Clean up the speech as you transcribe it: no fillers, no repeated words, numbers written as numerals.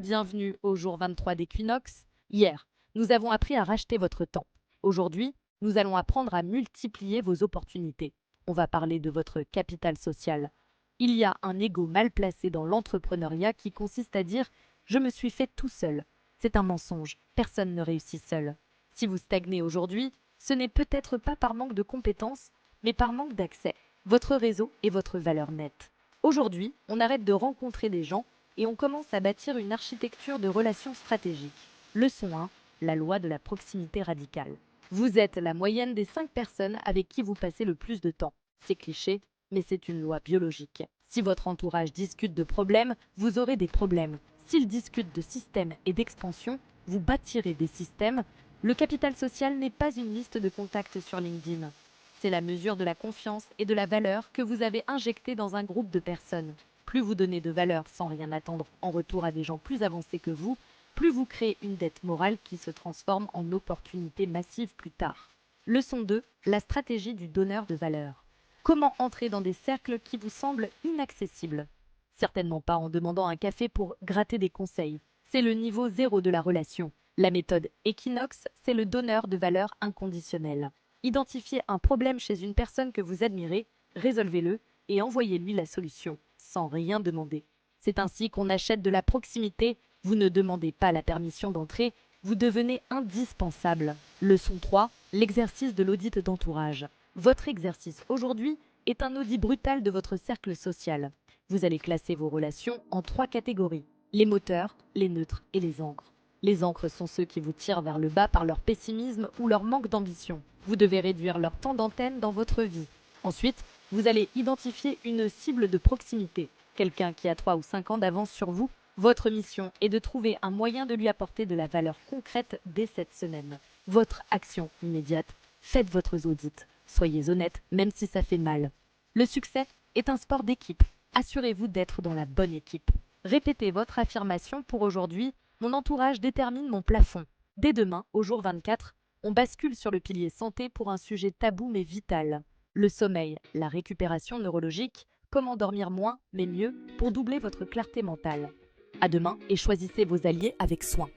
Bienvenue au jour 23 d'équinoxe. Hier, nous avons appris à racheter votre temps. Aujourd'hui, nous allons apprendre à multiplier vos opportunités. On va parler de votre capital social. Il y a un ego mal placé dans l'entrepreneuriat qui consiste à dire « je me suis fait tout seul ». C'est un mensonge, personne ne réussit seul. Si vous stagnez aujourd'hui, ce n'est peut-être pas par manque de compétences, mais par manque d'accès, votre réseau et votre valeur nette. Aujourd'hui, on arrête de rencontrer des gens et on commence à bâtir une architecture de relations stratégiques. Leçon 1, la loi de la proximité radicale. Vous êtes la moyenne des 5 personnes avec qui vous passez le plus de temps. C'est cliché, mais c'est une loi biologique. Si votre entourage discute de problèmes, vous aurez des problèmes. S'il discute de systèmes et d'expansion, vous bâtirez des systèmes. Le capital social n'est pas une liste de contacts sur LinkedIn. C'est la mesure de la confiance et de la valeur que vous avez injectée dans un groupe de personnes. Plus vous donnez de valeur sans rien attendre en retour à des gens plus avancés que vous, plus vous créez une dette morale qui se transforme en opportunité massive plus tard. Leçon 2, la stratégie du donneur de valeur. Comment entrer dans des cercles qui vous semblent inaccessibles? Certainement pas en demandant un café pour gratter des conseils. C'est le niveau 0 de la relation. La méthode Equinox, c'est le donneur de valeur inconditionnel. Identifiez un problème chez une personne que vous admirez, résolvez-le et envoyez-lui la solution, sans rien demander. C'est ainsi qu'on achète de la proximité. Vous ne demandez pas la permission d'entrer, vous devenez indispensable. Leçon 3, l'exercice de l'audit d'entourage. Votre exercice aujourd'hui est un audit brutal de votre cercle social. Vous allez classer vos relations en 3 catégories. Les moteurs, les neutres et les ancres. Les ancres sont ceux qui vous tirent vers le bas par leur pessimisme ou leur manque d'ambition. Vous devez réduire leur temps d'antenne dans votre vie. Ensuite, vous allez identifier une cible de proximité, quelqu'un qui a 3 ou 5 ans d'avance sur vous. Votre mission est de trouver un moyen de lui apporter de la valeur concrète dès cette semaine. Votre action immédiate, faites votre audit. Soyez honnête, même si ça fait mal. Le succès est un sport d'équipe. Assurez-vous d'être dans la bonne équipe. Répétez votre affirmation pour aujourd'hui. Mon entourage détermine mon plafond. Dès demain, au jour 24, on bascule sur le pilier santé pour un sujet tabou mais vital. Le sommeil, la récupération neurologique, comment dormir moins mais mieux pour doubler votre clarté mentale. À demain et choisissez vos alliés avec soin.